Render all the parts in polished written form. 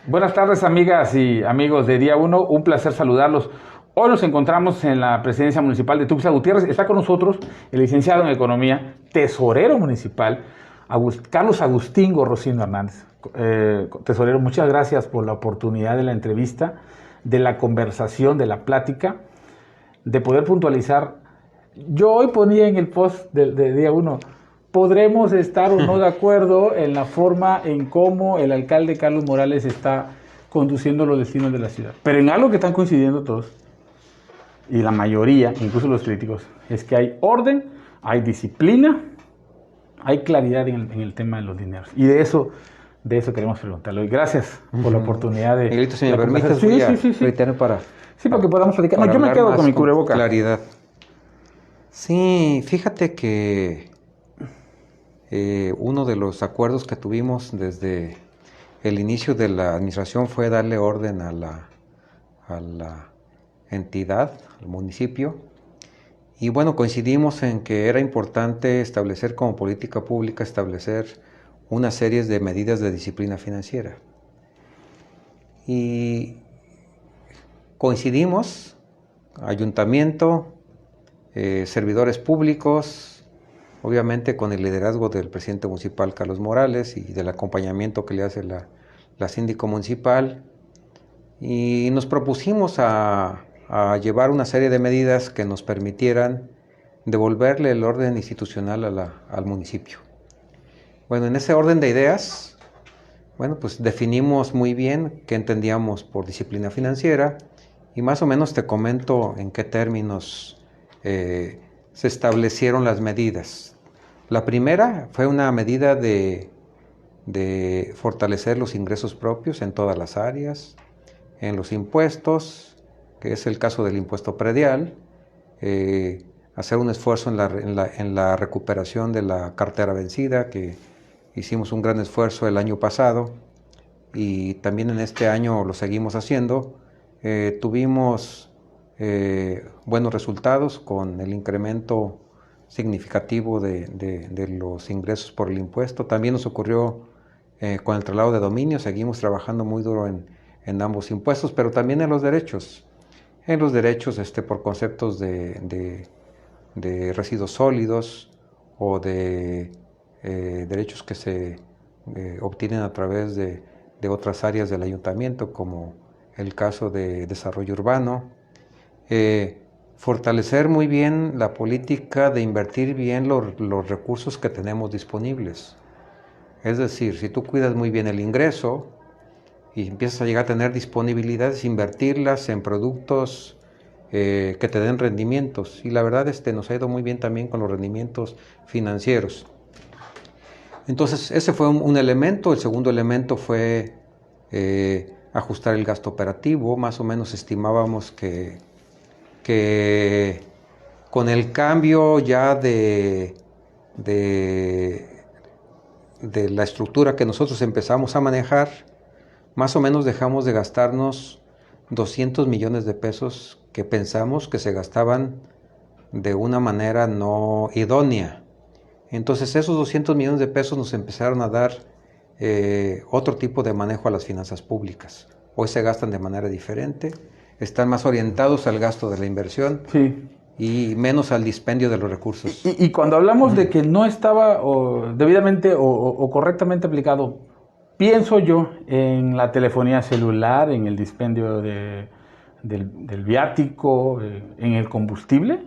Buenas tardes, amigas y amigos de Día 1. Un placer saludarlos. Hoy nos encontramos en la presidencia municipal de Tuxtla Gutiérrez. Está con nosotros el licenciado en Economía, tesorero municipal, Carlos Agustín Gorrocino Hernández. Tesorero, muchas gracias por la oportunidad de la entrevista, de la conversación, de la plática, de poder puntualizar. Yo hoy ponía en el post de Día 1, podremos estar o no de acuerdo en la forma en cómo el alcalde Carlos Morales está conduciendo los destinos de la ciudad. Pero en algo que están coincidiendo todos, y la mayoría, incluso los críticos, es que hay orden, hay disciplina, hay claridad en el tema de los dineros. Y de eso queremos preguntarle hoy. Gracias por la oportunidad de... Miguelito, si me permites, voy a reiterar para... Sí, para que podamos platicar. No, yo me quedo con mi cubreboca. Claridad. Sí, fíjate que uno de los acuerdos que tuvimos desde el inicio de la administración fue darle orden a la entidad, al municipio, y bueno, coincidimos en que era importante establecer como política pública, establecer una serie de medidas de disciplina financiera. Y coincidimos, ayuntamiento, servidores públicos, obviamente con el liderazgo del presidente municipal Carlos Morales y del acompañamiento que le hace la síndico municipal, y nos propusimos a llevar una serie de medidas que nos permitieran devolverle el orden institucional al municipio. Bueno, en ese orden de ideas, bueno, pues definimos muy bien qué entendíamos por disciplina financiera y más o menos te comento en qué términos se establecieron las medidas. La primera fue una medida de fortalecer los ingresos propios en todas las áreas, en los impuestos, que es el caso del impuesto predial, hacer un esfuerzo en la recuperación de la cartera vencida, que hicimos un gran esfuerzo el año pasado y también en este año lo seguimos haciendo. Tuvimos buenos resultados con el incremento significativo de los ingresos por el impuesto. También nos ocurrió con el traslado de dominio, seguimos trabajando muy duro en ambos impuestos, pero también en los derechos. En los derechos por conceptos de residuos sólidos o de derechos que se obtienen a través de otras áreas del ayuntamiento, como el caso de desarrollo urbano. Fortalecer muy bien la política de invertir bien los recursos que tenemos disponibles. Es decir, si tú cuidas muy bien el ingreso y empiezas a llegar a tener disponibilidades, invertirlas en productos que te den rendimientos. Y la verdad nos ha ido muy bien también con los rendimientos financieros. Entonces ese fue un elemento. El segundo elemento fue ajustar el gasto operativo. Más o menos estimábamos que con el cambio ya de la estructura que nosotros empezamos a manejar, más o menos dejamos de gastarnos 200 millones de pesos que pensamos que se gastaban de una manera no idónea. Entonces esos 200 millones de pesos nos empezaron a dar otro tipo de manejo a las finanzas públicas. Hoy se gastan de manera diferente, están más orientados al gasto de la inversión, sí, y menos al dispendio de los recursos. Y cuando hablamos de que no estaba debidamente o correctamente aplicado, pienso yo en la telefonía celular, en el dispendio del viático, en el combustible.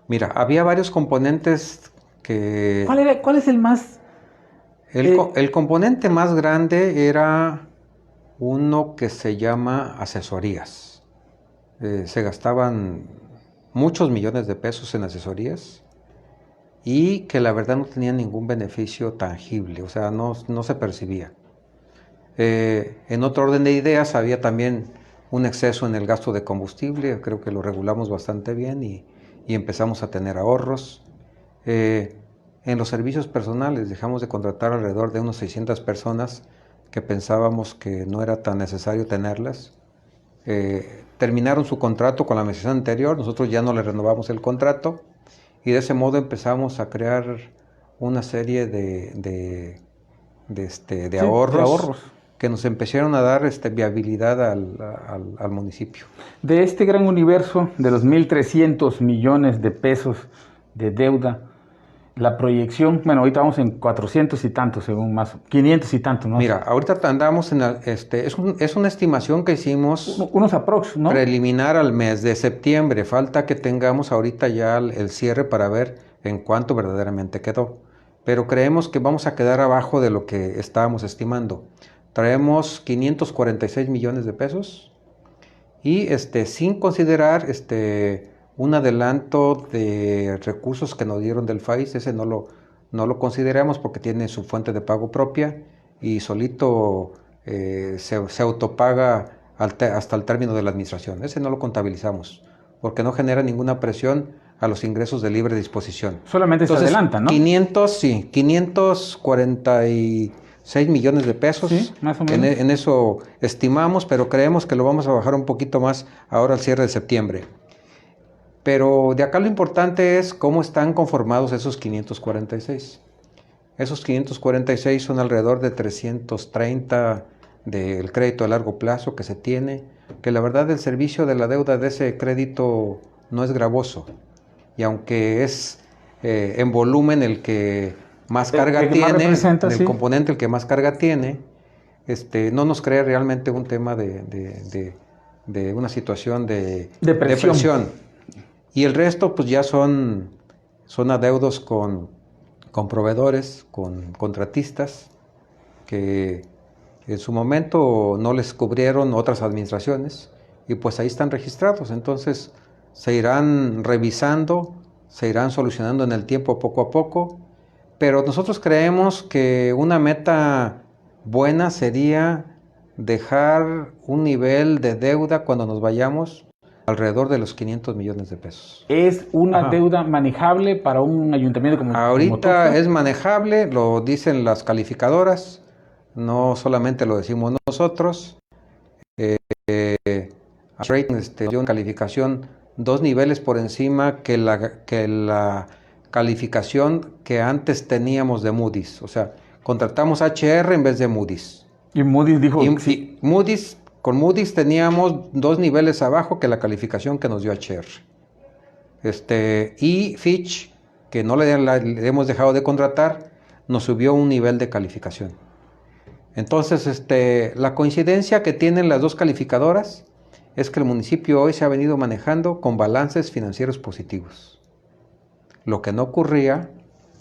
Mira, había varios componentes que... ¿Cuál es el más...? El componente más grande era uno que se llama asesorías. Se gastaban muchos millones de pesos en asesorías y que la verdad no tenían ningún beneficio tangible, o sea, no se percibía. En otro orden de ideas había también un exceso en el gasto de combustible, creo que lo regulamos bastante bien y empezamos a tener ahorros. En los servicios personales dejamos de contratar alrededor de unos 600 personas que pensábamos que no era tan necesario tenerlas. Terminaron su contrato con la administración anterior, nosotros ya no le renovamos el contrato y de ese modo empezamos a crear una serie de de Sí, ahorros, de ahorros. que nos empezaron a dar viabilidad al municipio. De este gran universo de los 1.300 millones de pesos de deuda, la proyección, bueno, ahorita vamos en 400 y tantos, según más, 500 y tantos, ¿no? Mira, ahorita andamos es una estimación que hicimos Unos aprox, ¿no? preliminar al mes de septiembre. Falta que tengamos ahorita ya el cierre para ver en cuánto verdaderamente quedó. Pero creemos que vamos a quedar abajo de lo que estábamos estimando. Traemos 546 millones de pesos y sin considerar un adelanto de recursos que nos dieron del FAIS. Ese no lo consideramos porque tiene su fuente de pago propia y solito se autopaga hasta el término de la administración. Ese no lo contabilizamos porque no genera ninguna presión a los ingresos de libre disposición. Solamente se adelantan, ¿no? 546 millones de pesos. Sí, más o menos. En eso estimamos, pero creemos que lo vamos a bajar un poquito más ahora al cierre de septiembre. Pero de acá lo importante es cómo están conformados esos 546. Esos 546 son alrededor de 330 del crédito a largo plazo que se tiene, que la verdad el servicio de la deuda de ese crédito no es gravoso. Y aunque es en volumen el que más carga tiene, el componente el que más carga tiene, no nos crea realmente un tema de una situación de presión. Y el resto pues ya son adeudos con proveedores, con contratistas, que en su momento no les cubrieron otras administraciones y pues ahí están registrados. Entonces se irán revisando, se irán solucionando en el tiempo poco a poco, pero nosotros creemos que una meta buena sería dejar un nivel de deuda cuando nos vayamos alrededor de los 500 millones de pesos. ¿Es una deuda manejable para un ayuntamiento como ahorita es manejable, lo dicen las calificadoras, no solamente lo decimos nosotros. Rating dio una calificación 2 niveles por encima que la calificación que antes teníamos de Moody's. O sea, contratamos HR en vez de Moody's. Y Moody's dijo... Con Moody's teníamos 2 niveles abajo que la calificación que nos dio HR. Y Fitch, que no le hemos dejado de contratar, nos subió un nivel de calificación. Entonces, la coincidencia que tienen las dos calificadoras es que el municipio hoy se ha venido manejando con balances financieros positivos. Lo que no ocurría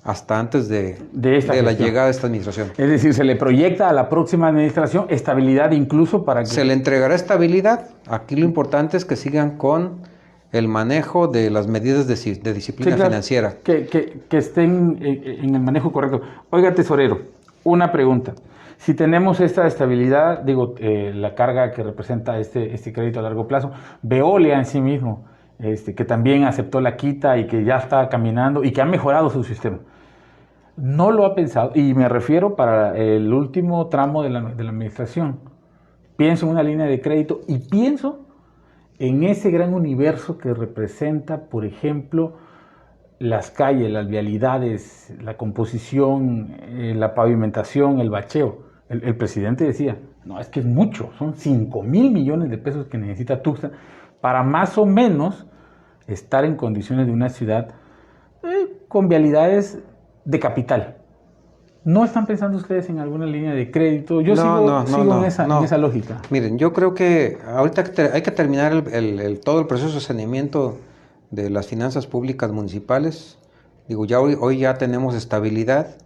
hasta antes de la llegada de esta administración. Es decir, se le proyecta a la próxima administración estabilidad incluso para que... Se le entregará estabilidad. Aquí lo importante es que sigan con el manejo de las medidas de disciplina financiera. Que estén en el manejo correcto. Oiga, tesorero, una pregunta. Si tenemos esta estabilidad, digo, la carga que representa este crédito a largo plazo, Veolia en sí mismo, que también aceptó la quita y que ya está caminando y que ha mejorado su sistema. No lo ha pensado, y me refiero para el último tramo de la administración. Pienso en una línea de crédito y pienso en ese gran universo que representa, por ejemplo, las calles, las vialidades, la composición, la pavimentación, el bacheo. El presidente decía, no, es que es mucho, son 5,000 millones de pesos que necesita Tuxtla para más o menos estar en condiciones de una ciudad con vialidades de capital. ¿No están pensando ustedes en alguna línea de crédito? Yo sigo en esa lógica. Miren, yo creo que ahorita hay que terminar todo el proceso de saneamiento de las finanzas públicas municipales. Digo, ya hoy ya tenemos estabilidad.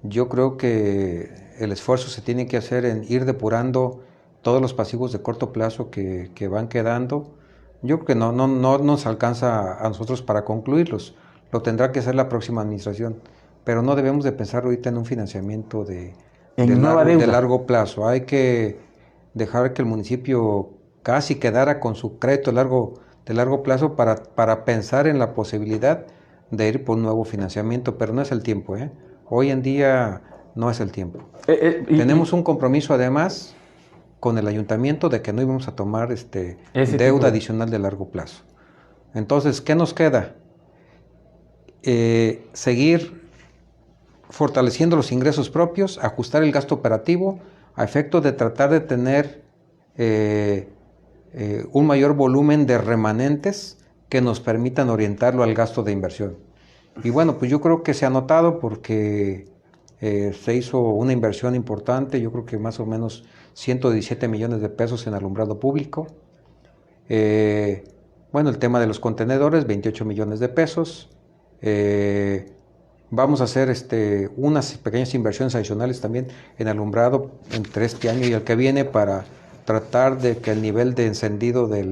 Yo creo que el esfuerzo se tiene que hacer en ir depurando todos los pasivos de corto plazo que van quedando. Yo creo que no nos alcanza a nosotros para concluirlos. Lo tendrá que hacer la próxima administración. Pero no debemos de pensar ahorita en un financiamiento de largo plazo. Hay que dejar que el municipio casi quedara con su crédito de largo plazo para pensar en la posibilidad de ir por un nuevo financiamiento, pero no es el tiempo. Hoy en día no es el tiempo. Tenemos un compromiso además con el ayuntamiento de que no íbamos a tomar deuda adicional de largo plazo. Entonces, ¿qué nos queda? Seguir fortaleciendo los ingresos propios, ajustar el gasto operativo a efecto de tratar de tener un mayor volumen de remanentes que nos permitan orientarlo al gasto de inversión. Y bueno, pues yo creo que se ha notado porque se hizo una inversión importante, yo creo que más o menos 117 millones de pesos en alumbrado público. Bueno, el tema de los contenedores, 28 millones de pesos. Vamos a hacer unas pequeñas inversiones adicionales también en alumbrado entre este año y el que viene para tratar de que el nivel de encendido de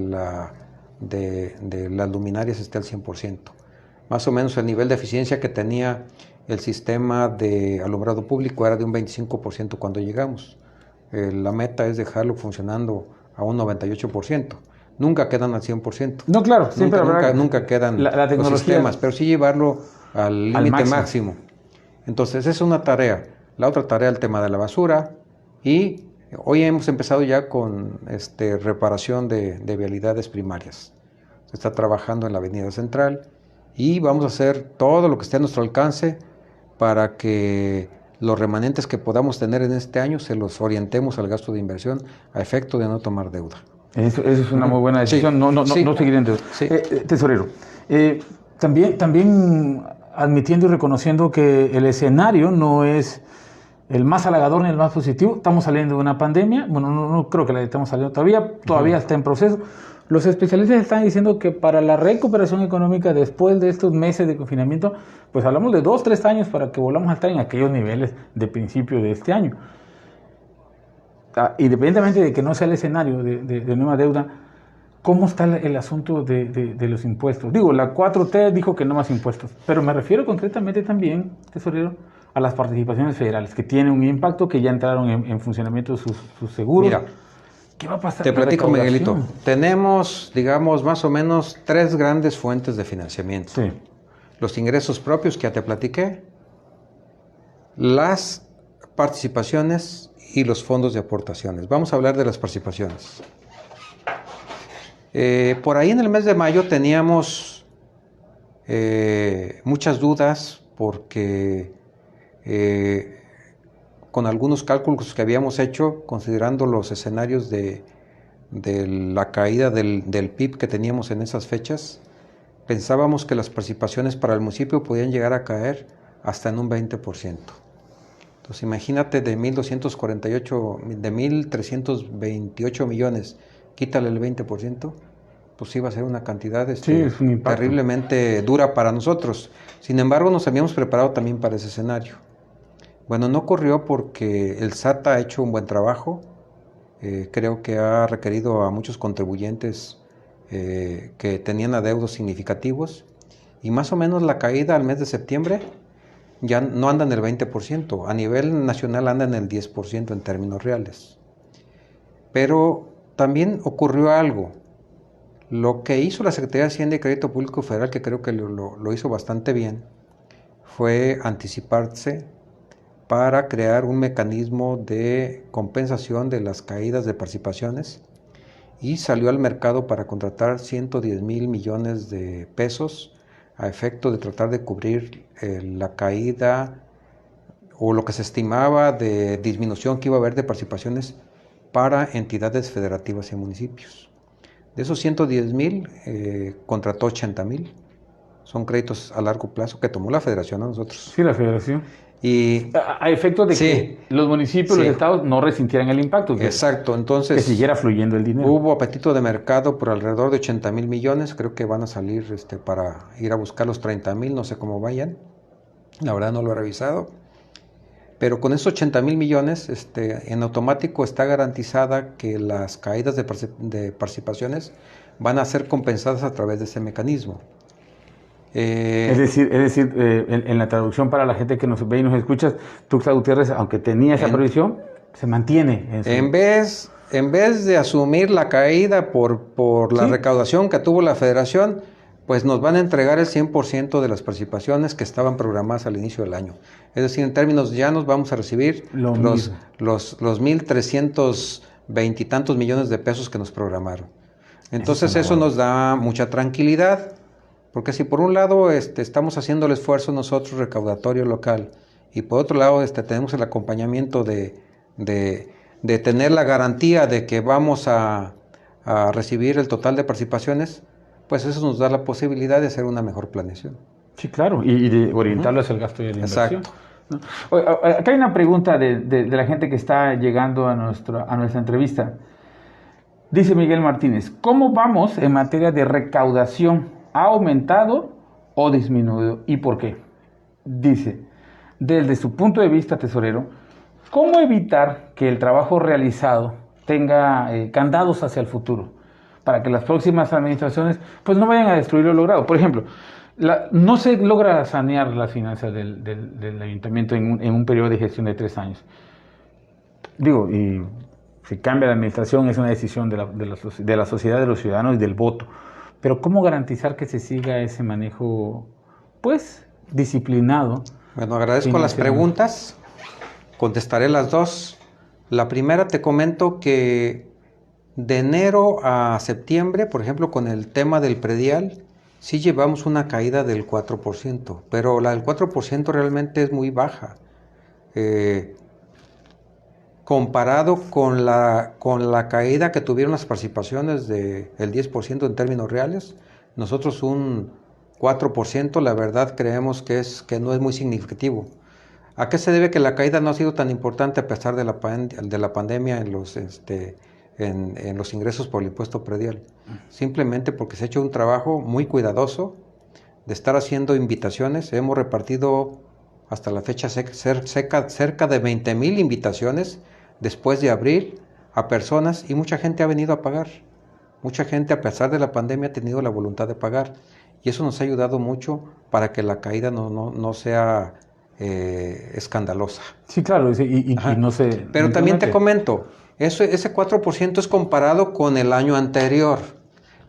las luminarias esté al 100%. Más o menos el nivel de eficiencia que tenía el sistema de alumbrado público era de un 25% cuando llegamos. La meta es dejarlo funcionando a un 98%. Nunca quedan al 100%. No, claro, siempre nunca quedan los sistemas, pero sí llevarlo al límite máximo. Entonces, esa es una tarea. La otra tarea, el tema de la basura. Y hoy hemos empezado ya con reparación de vialidades primarias. Se está trabajando en la Avenida Central y vamos a hacer todo lo que esté a nuestro alcance para que los remanentes que podamos tener en este año se los orientemos al gasto de inversión a efecto de no tomar deuda. Eso es una muy buena decisión, sí. No seguir en deuda. Sí. Tesorero, también admitiendo y reconociendo que el escenario no es el más halagador ni el más positivo. Estamos saliendo de una pandemia, bueno, no creo que la estemos saliendo todavía está en proceso. Los especialistas están diciendo que para la recuperación económica después de estos meses de confinamiento, pues hablamos de 2-3 años para que volvamos a estar en aquellos niveles de principio de este año. Independientemente de que no sea el escenario de nueva deuda, ¿cómo está el asunto de los impuestos? Digo, la 4T dijo que no más impuestos, pero me refiero concretamente también, tesorero, a las participaciones federales, que tienen un impacto, que ya entraron en funcionamiento sus seguros. Mira, ¿qué va a pasar? Te platico, Miguelito. Tenemos, digamos, más o menos 3 grandes fuentes de financiamiento. Sí. Los ingresos propios, que ya te platiqué, las participaciones y los fondos de aportaciones. Vamos a hablar de las participaciones. Por ahí en el mes de mayo teníamos muchas dudas porque con algunos cálculos que habíamos hecho, considerando los escenarios de la caída del PIB que teníamos en esas fechas, pensábamos que las participaciones para el municipio podían llegar a caer hasta en un 20%. Entonces imagínate, de 1.328 millones, quítale el 20%, pues iba a ser una cantidad terriblemente dura para nosotros. Sin embargo, nos habíamos preparado también para ese escenario. Bueno, no ocurrió porque el SAT ha hecho un buen trabajo. Creo que ha requerido a muchos contribuyentes que tenían adeudos significativos, y más o menos la caída al mes de septiembre ya no anda en el 20%, a nivel nacional anda en el 10% en términos reales. Pero también ocurrió algo. Lo que hizo la Secretaría de Hacienda y Crédito Público Federal, que creo que lo hizo bastante bien, fue anticiparse para crear un mecanismo de compensación de las caídas de participaciones, y salió al mercado para contratar 110,000 millones de pesos a efecto de tratar de cubrir la caída o lo que se estimaba de disminución que iba a haber de participaciones para entidades federativas y municipios. De esos 110,000, contrató 80,000. Son créditos a largo plazo que tomó la federación a nosotros. Sí, la federación. Y a efecto de que los municipios, los estados no resintieran el impacto. Exacto, entonces que siguiera fluyendo el dinero. Hubo apetito de mercado por alrededor de 80,000 millones. Creo que van a salir para ir a buscar los 30,000, no sé cómo vayan. La verdad no lo he revisado. Pero con esos 80,000 millones, en automático está garantizada que las caídas de participaciones van a ser compensadas a través de ese mecanismo. Es decir, en la traducción para la gente que nos ve y nos escucha, Tuxtla Gutiérrez, aunque tenía esa previsión, se mantiene. En vez de asumir la caída por la recaudación que tuvo la federación, pues nos van a entregar el 100% de las participaciones que estaban programadas al inicio del año. Es decir, en términos llanos vamos a recibir los 1.320 y tantos millones de pesos que nos programaron. Entonces eso nos da mucha tranquilidad, porque si por un lado estamos haciendo el esfuerzo nosotros recaudatorio local y por otro lado tenemos el acompañamiento de tener la garantía de que vamos a recibir el total de participaciones, pues eso nos da la posibilidad de hacer una mejor planeación. Sí, claro, y de orientarlo hacia el gasto y la inversión. Exacto. ¿No? Acá hay una pregunta de la gente que está llegando a nuestra entrevista. Dice Miguel Martínez, ¿cómo vamos en materia de recaudación? ¿Ha aumentado o disminuido? ¿Y por qué? Dice, desde su punto de vista, tesorero, ¿cómo evitar que el trabajo realizado tenga candados hacia el futuro? Para que las próximas administraciones pues no vayan a destruir lo logrado. Por ejemplo, no se logra sanear las finanzas del ayuntamiento en un periodo de gestión de 3 años. Digo, y si cambia la administración es una decisión de la sociedad, de los ciudadanos y del voto. Pero ¿cómo garantizar que se siga ese manejo, pues, disciplinado? Bueno, agradezco las preguntas. Contestaré las dos. La primera, te comento que de enero a septiembre, por ejemplo, con el tema del predial, sí llevamos una caída del 4%, pero la del 4% realmente es muy baja. Comparado con la caída que tuvieron las participaciones del 10% en términos reales, nosotros un 4%, la verdad creemos que no es muy significativo. ¿A qué se debe que la caída no ha sido tan importante a pesar de la pandemia en los ingresos por el impuesto predial? Simplemente porque se ha hecho un trabajo muy cuidadoso de estar haciendo invitaciones. Hemos repartido hasta la fecha cerca de 20,000 invitaciones después de abril a personas, y mucha gente ha venido a pagar. Mucha gente, a pesar de la pandemia, ha tenido la voluntad de pagar, y eso nos ha ayudado mucho para que la caída no sea escandalosa. Sí, claro, y no se... Pero también te comento, ese 4% es comparado con el año anterior,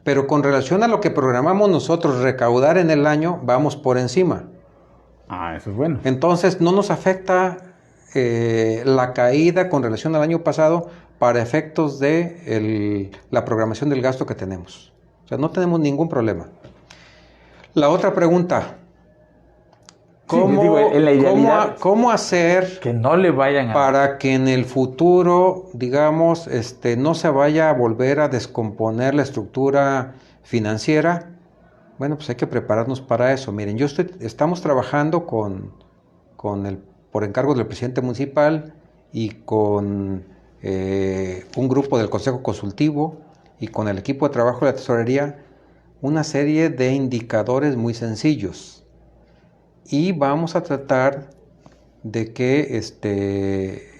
pero con relación a lo que programamos nosotros recaudar en el año, vamos por encima. Ah, eso es bueno. Entonces no nos afecta la caída con relación al año pasado para efectos de la programación del gasto que tenemos. O sea, no tenemos ningún problema. La otra pregunta, ¿cómo hacer que no le vayan para que en el futuro, digamos, no se vaya a volver a descomponer la estructura financiera? Bueno, pues hay que prepararnos para eso. Miren, estamos trabajando por encargo del presidente municipal y con un grupo del Consejo Consultivo y con el equipo de trabajo de la Tesorería, una serie de indicadores muy sencillos. Y vamos a tratar de que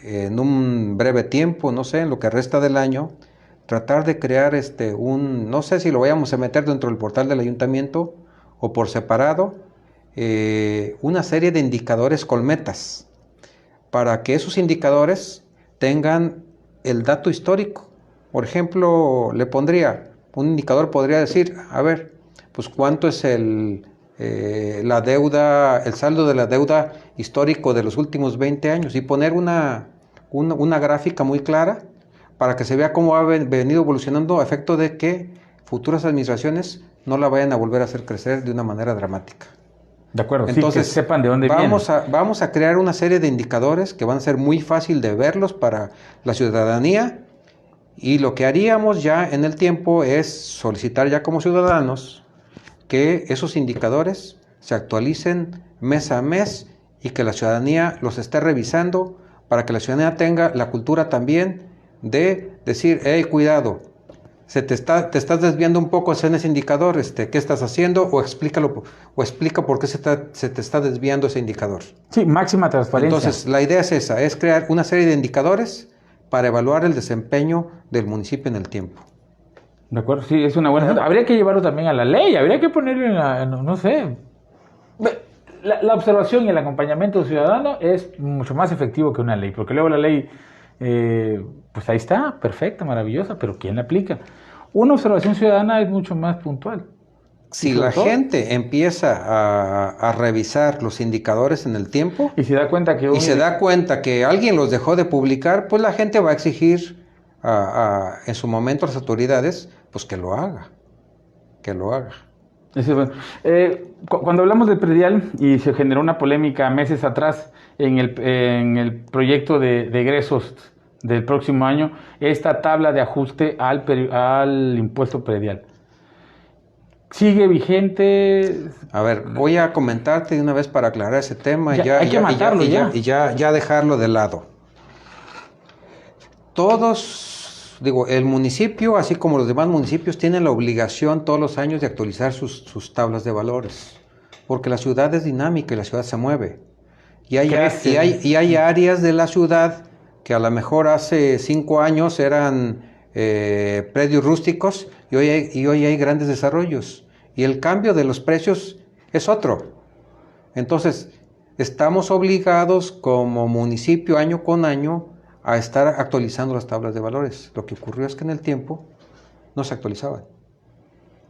en un breve tiempo, no sé, en lo que resta del año, tratar de crear no sé si lo vayamos a meter dentro del portal del ayuntamiento o por separado, una serie de indicadores colmetas, para que esos indicadores tengan el dato histórico. Por ejemplo, un indicador podría decir, a ver, pues cuánto es la deuda, el saldo de la deuda histórico de los últimos 20 años, y poner una gráfica muy clara para que se vea cómo ha venido evolucionando a efecto de que futuras administraciones no la vayan a volver a hacer crecer de una manera dramática. De acuerdo, entonces, sí, que sepan de dónde vamos a crear una serie de indicadores que van a ser muy fácil de verlos para la ciudadanía, y lo que haríamos ya en el tiempo es solicitar ya como ciudadanos que esos indicadores se actualicen mes a mes y que la ciudadanía los esté revisando, para que la ciudadanía tenga la cultura también de decir, hey, cuidado, te estás desviando un poco en ese indicador, ¿qué estás haciendo? O explica por qué se te está desviando ese indicador. Sí, máxima transparencia. Entonces, la idea es esa, es crear una serie de indicadores para evaluar el desempeño del municipio en el tiempo. De acuerdo, sí, es una buena... Habría que llevarlo también a la ley, habría que ponerlo no sé... La observación y el acompañamiento ciudadano es mucho más efectivo que una ley, porque luego la ley, pues ahí está, perfecta, maravillosa, pero ¿quién la aplica? Una observación ciudadana es mucho más puntual. Si la gente empieza a revisar los indicadores en el tiempo y se da cuenta que alguien los dejó de publicar, pues la gente va a exigir en su momento a las autoridades pues que lo haga. Ese es bueno. Cuando hablamos del predial y se generó una polémica meses atrás en el proyecto de egresos del próximo año, esta tabla de ajuste al impuesto predial. ¿Sigue vigente? A ver, voy a comentarte de una vez para aclarar ese tema Hay que matarlo ya. y ya dejarlo de lado. Todos, digo, el municipio, así como los demás municipios, tienen la obligación todos los años de actualizar sus tablas de valores, porque la ciudad es dinámica y la ciudad se mueve. Y hay áreas de la ciudad que a lo mejor hace 5 años eran predios rústicos y hoy hay grandes desarrollos. Y el cambio de los precios es otro. Entonces, estamos obligados como municipio año con año a estar actualizando las tablas de valores. Lo que ocurrió es que en el tiempo no se actualizaban.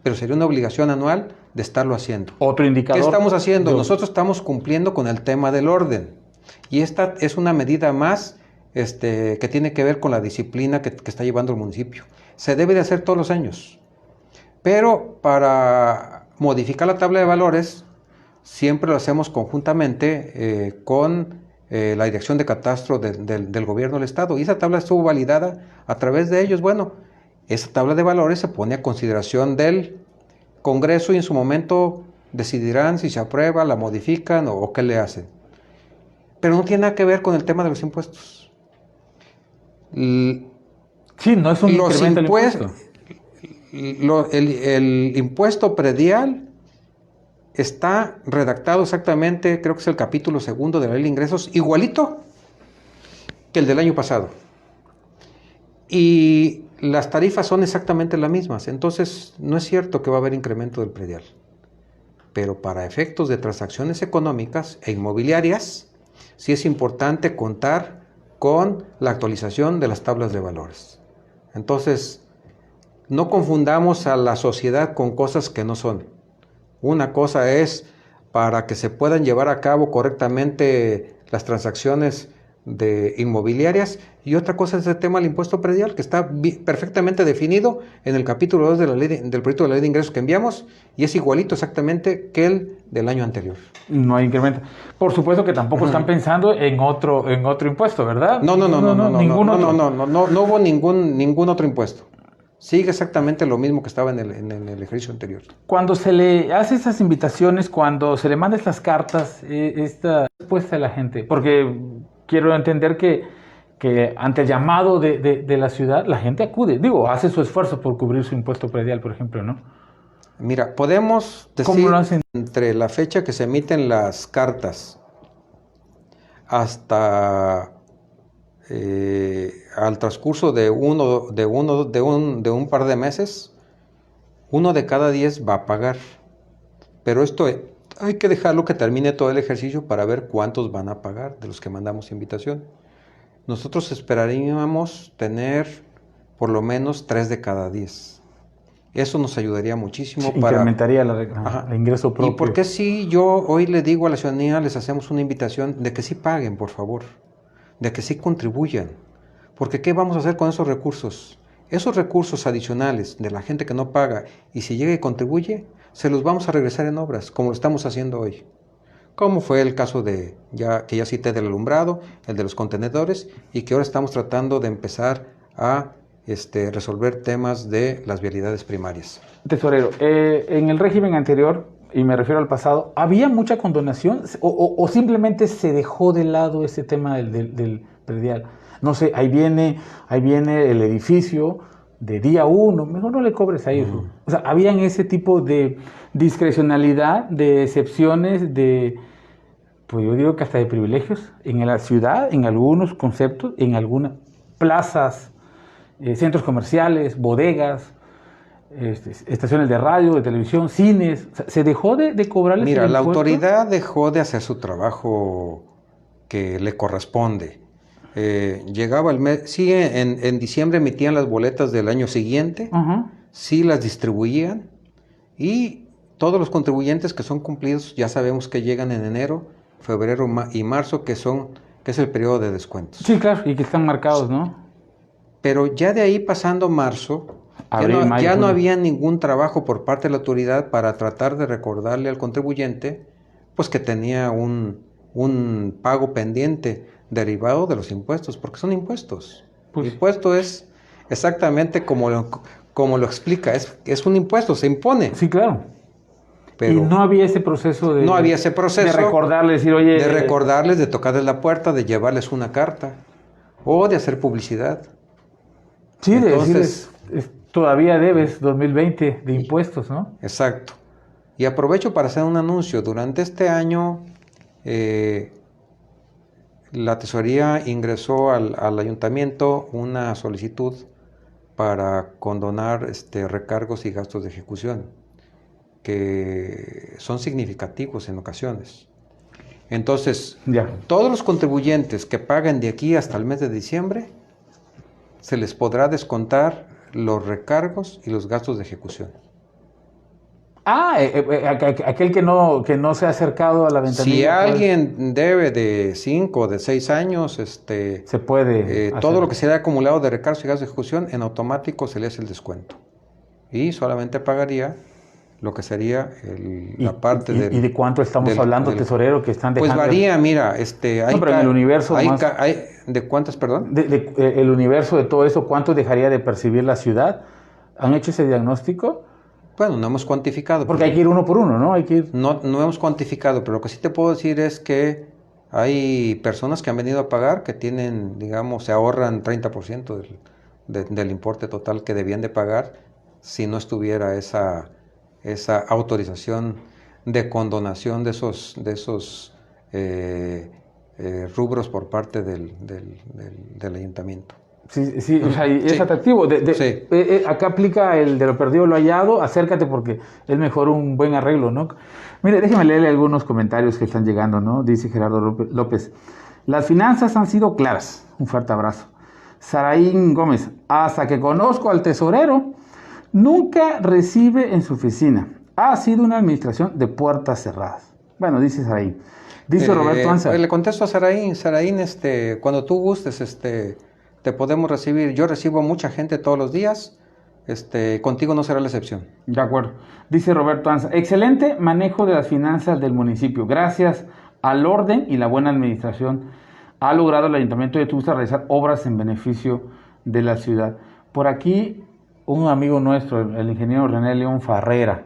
Pero sería una obligación anual de estarlo haciendo. Otro indicador. ¿Qué estamos haciendo? Nosotros estamos cumpliendo con el tema del orden. Y esta es una medida más que tiene que ver con la disciplina que está llevando el municipio. Se debe de hacer todos los años. Pero para modificar la tabla de valores, siempre lo hacemos conjuntamente con la Dirección de Catastro del Gobierno del Estado. Y esa tabla estuvo validada a través de ellos. Bueno, esa tabla de valores se pone a consideración del Congreso y en su momento decidirán si se aprueba, la modifican o qué le hacen. Pero no tiene nada que ver con el tema de los impuestos. Sí, no es un incremento del impuesto. El impuesto predial está redactado exactamente, creo que es el capítulo 2 de la Ley de Ingresos, igualito que el del año pasado. Y las tarifas son exactamente las mismas. Entonces, no es cierto que va a haber incremento del predial. Pero para efectos de transacciones económicas e inmobiliarias, sí es importante contar con la actualización de las tablas de valores. Entonces, no confundamos a la sociedad con cosas que no son. Una cosa es para que se puedan llevar a cabo correctamente las transacciones inmobiliarias y otra cosa es el tema del impuesto predial que está perfectamente definido en el capítulo 2 del proyecto de la Ley de Ingresos que enviamos y es igualito exactamente que el del año anterior. No hay incremento. Por supuesto que tampoco están pensando en otro impuesto, ¿verdad? No hubo ningún otro impuesto. Sigue exactamente lo mismo que estaba en el ejercicio anterior. Cuando se le hace esas invitaciones, cuando se le manda estas cartas, esta respuesta a la gente, porque quiero entender que ante el llamado de la ciudad, la gente acude, hace su esfuerzo por cubrir su impuesto predial, por ejemplo, ¿no? Mira, podemos decir entre la fecha que se emiten las cartas hasta al transcurso de un par de meses, 1 de cada 10 va a pagar. Pero esto hay que dejarlo que termine todo el ejercicio para ver cuántos van a pagar de los que mandamos invitación. Nosotros esperaríamos tener por lo menos 3 de cada 10. Eso nos ayudaría muchísimo para... Incrementaría el ingreso propio. ¿Y por qué si yo hoy le digo a la ciudadanía, les hacemos una invitación de que sí paguen, por favor? De que sí contribuyan. Porque ¿qué vamos a hacer con esos recursos? Esos recursos adicionales de la gente que no paga y si llega y contribuye, se los vamos a regresar en obras, como lo estamos haciendo hoy. Como fue el caso que ya cité del alumbrado, el de los contenedores, y que ahora estamos tratando de empezar a resolver temas de las vialidades primarias. Tesorero, en el régimen anterior, y me refiero al pasado, ¿había mucha condonación o simplemente se dejó de lado ese tema del predial? No sé, ahí viene el edificio de día 1, mejor no le cobres a eso. O sea, ¿habían ese tipo de discrecionalidad, de excepciones, pues yo digo que hasta de privilegios en la ciudad, en algunos conceptos, en algunas plazas, centros comerciales, bodegas, estaciones de radio, de televisión, cines? O sea, ¿se dejó de cobrarles el impuesto? Mira, la autoridad dejó de hacer su trabajo que le corresponde. Llegaba el mes, sí, en diciembre emitían las boletas del año siguiente, sí las distribuían y todos los contribuyentes que son cumplidos ya sabemos que llegan en enero, febrero y marzo, que es el periodo de descuentos. Sí, claro, y que están marcados, ¿no? Pero ya de ahí pasando marzo, Ya no había ningún trabajo por parte de la autoridad para tratar de recordarle al contribuyente pues que tenía un pago pendiente derivado de los impuestos, porque son impuestos. Pues, Impuesto es exactamente como lo explica, es un impuesto, se impone. sí, claro. Pero y no había ese proceso de... no había ese proceso de recordarles, decir, oye... de recordarles, de tocarles la puerta, de llevarles una carta o de hacer publicidad. Sí, entonces, de decirles, todavía debes 2020 de impuestos, ¿no? Exacto. Y aprovecho para hacer un anuncio. Durante este año, la tesorería ingresó al ayuntamiento una solicitud para condonar recargos y gastos de ejecución, que son significativos en ocasiones. Entonces, todos los contribuyentes que paguen de aquí hasta el mes de diciembre, se les podrá descontar los recargos y los gastos de ejecución. Aquel que no se ha acercado a la ventanilla. Si alguien debe de 5 o de 6 años, se puede todo lo que se haya acumulado de recargos y gastos de ejecución, en automático se le hace el descuento. Y solamente pagaría lo que sería la parte ¿Y de cuánto estamos hablando, tesorero, que están dejando? Pues varía, mira, hay pero en el universo ¿de cuántas, perdón? El universo de todo eso, ¿cuánto dejaría de percibir la ciudad? ¿Han hecho ese diagnóstico? Bueno, no hemos cuantificado. Porque hay que ir uno por uno, ¿no? No hemos cuantificado, pero lo que sí te puedo decir es que hay personas que han venido a pagar que tienen, digamos, se ahorran 30% del importe total que debían de pagar si no estuviera esa autorización de condonación de esos rubros por parte del ayuntamiento. Sí, o sea, es atractivo. Acá aplica el de lo perdido lo hallado, acércate porque es mejor un buen arreglo, ¿no? Mire, déjeme leerle algunos comentarios que están llegando, ¿no? Dice Gerardo López, las finanzas han sido claras. Un fuerte abrazo. Saraín Gómez, hasta que conozco al tesorero, nunca recibe en su oficina. Ha sido una administración de puertas cerradas. Bueno, dice Saraín. Dice Roberto Anza. Le contesto a Saraín. Saraín, cuando tú gustes, te podemos recibir. Yo recibo mucha gente todos los días. Contigo no será la excepción. De acuerdo. Dice Roberto Anza. Excelente manejo de las finanzas del municipio. Gracias al orden y la buena administración ha logrado el Ayuntamiento de Tuxtla realizar obras en beneficio de la ciudad. Por aquí, un amigo nuestro, el ingeniero René León Farrera.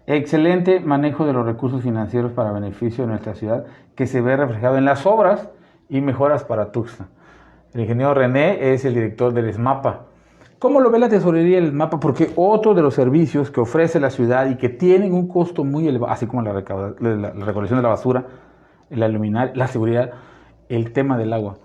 Excelente manejo de los recursos financieros para beneficio de nuestra ciudad, que se ve reflejado en las obras y mejoras para Tuxtla. El ingeniero René es el director del ESMAPA. ¿Cómo lo ve la tesorería del ESMAPA? Porque otro de los servicios que ofrece la ciudad y que tienen un costo muy elevado, así como la recolección de la basura, la luminaria, la seguridad, el tema del agua.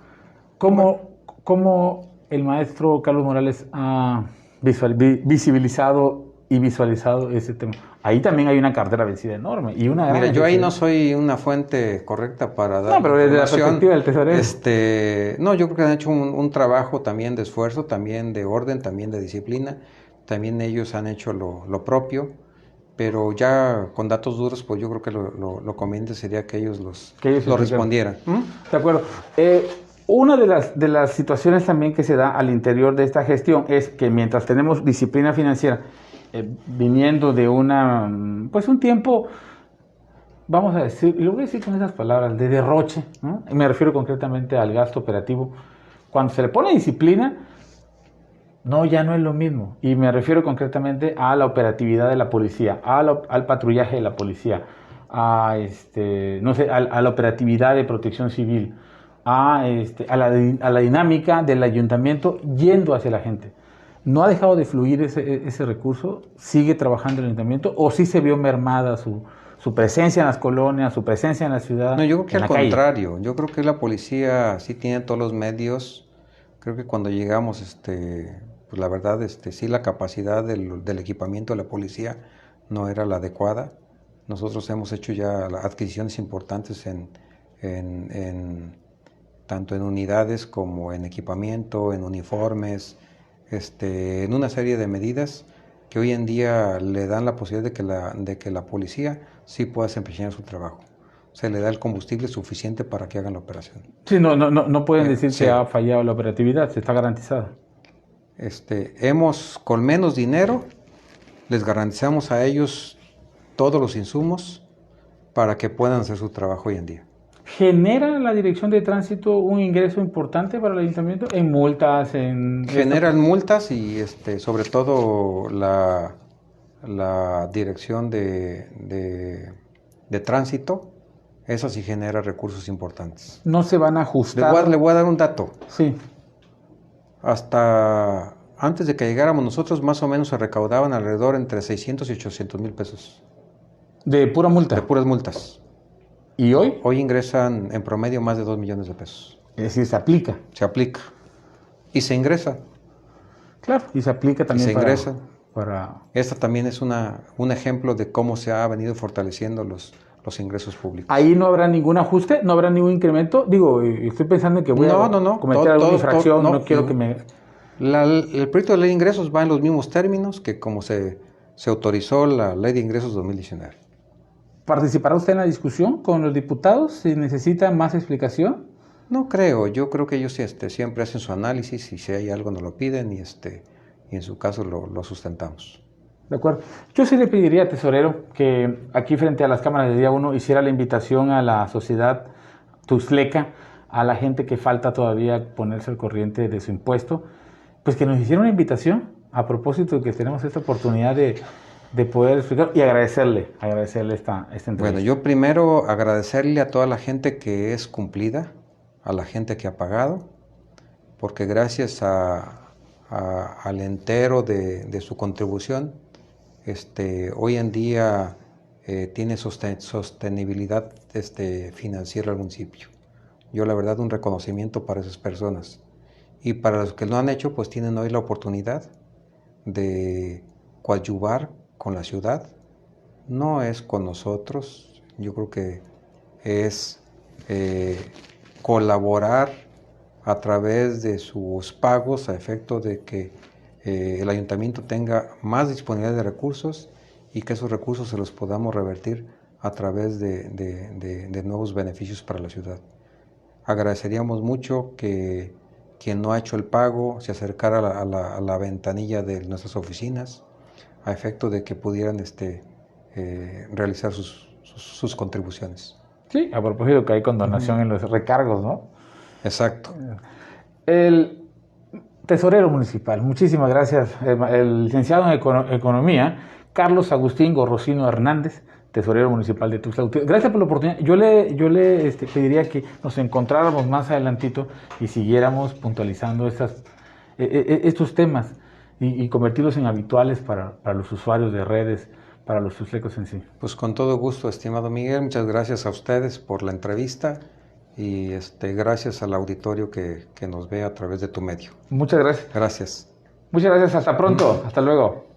¿Cómo el maestro Carlos Morales ha visibilizado y visualizado ese tema? Ahí también hay una cartera vencida enorme. Mira, yo ahí no soy una fuente correcta para dar pero desde la perspectiva del tesorero. No, yo creo que han hecho un trabajo también de esfuerzo, también de orden, también de disciplina. También ellos han hecho lo propio, pero ya con datos duros, pues yo creo que lo conveniente sería que ellos lo respondieran. De acuerdo. Una de las situaciones también que se da al interior de esta gestión es que mientras tenemos disciplina financiera, viniendo de un tiempo, vamos a decir, y lo voy a decir con esas palabras, de derroche, ¿no? Me refiero concretamente al gasto operativo. Cuando se le pone disciplina, ya no es lo mismo. Y me refiero concretamente a la operatividad de la policía, al patrullaje de la policía, a la operatividad de protección civil, a la dinámica del ayuntamiento yendo hacia la gente. ¿No ha dejado de fluir ese recurso? ¿Sigue trabajando el ayuntamiento? ¿O sí se vio mermada su presencia en las colonias, su presencia en la ciudad? No, yo creo que al contrario. Yo creo que la policía sí tiene todos los medios. Creo que cuando llegamos, pues la verdad, sí la capacidad del equipamiento de la policía no era la adecuada. Nosotros hemos hecho ya adquisiciones importantes tanto en unidades como en equipamiento, en uniformes, en una serie de medidas que hoy en día le dan la posibilidad de que la policía sí pueda desempeñar su trabajo. Se le da el combustible suficiente para que hagan la operación. Sí, no pueden decir que ha fallado la operatividad, se está garantizada. con menos dinero, les garantizamos a ellos todos los insumos para que puedan hacer su trabajo hoy en día. ¿Genera la Dirección de Tránsito un ingreso importante para el ayuntamiento en multas? Generan multas y sobre todo la Dirección de Tránsito, esa sí genera recursos importantes. ¿No se van a ajustar? Le voy a dar un dato. Sí. Hasta antes de que llegáramos nosotros, más o menos se recaudaban alrededor entre 600 y 800 mil pesos. ¿De pura multa? De puras multas. ¿Y hoy? Hoy ingresan en promedio más de 2 millones de pesos. Es decir, se aplica. Se aplica. Y se ingresa. Claro, y se aplica también ingresa. para... Esta también es un ejemplo de cómo se ha venido fortaleciendo los ingresos públicos. ¿Ahí no habrá ningún ajuste? ¿No habrá ningún incremento? Digo, estoy pensando en que voy a cometer alguna infracción, no quiero que me... El proyecto de ley de ingresos va en los mismos términos que como se autorizó la ley de ingresos 2019. ¿Participará usted en la discusión con los diputados si necesita más explicación? No creo, yo creo que ellos siempre hacen su análisis y si hay algo nos lo piden y en su caso lo sustentamos. De acuerdo. Yo sí le pediría, tesorero, que aquí frente a las cámaras de Día 1 hiciera la invitación a la sociedad Tuxtleca, a la gente que falta todavía ponerse al corriente de su impuesto, pues que nos hiciera una invitación a propósito de que tenemos esta oportunidad de poder explicar y agradecerle esta entrevista. Bueno, yo primero agradecerle a toda la gente que es cumplida, a la gente que ha pagado, porque gracias al entero de su contribución, hoy en día tiene sostenibilidad financiera el municipio. Yo la verdad un reconocimiento para esas personas. Y para los que lo han hecho, pues tienen hoy la oportunidad de coadyuvar con la ciudad. No es con nosotros, yo creo que es colaborar a través de sus pagos a efecto de que el ayuntamiento tenga más disponibilidad de recursos y que esos recursos se los podamos revertir a través de nuevos beneficios para la ciudad. Agradeceríamos mucho que quien no ha hecho el pago se acercara a la ventanilla de nuestras oficinas a efecto de que pudieran realizar sus contribuciones. Sí, a propósito que hay condonación en los recargos, ¿no? Exacto. El tesorero municipal, muchísimas gracias. El licenciado en Economía, Carlos Agustín Gorrocino Hernández, tesorero municipal de Tuxtla Gutiérrez. Gracias por la oportunidad. Yo le pediría que nos encontráramos más adelantito y siguiéramos puntualizando estos temas y convertirlos en habituales para los usuarios de redes, para los tuxtlecos en sí. Pues con todo gusto, estimado Miguel. Muchas gracias a ustedes por la entrevista y gracias al auditorio que nos ve a través de tu medio. Muchas gracias. Gracias. Muchas gracias. Hasta pronto. Hasta luego.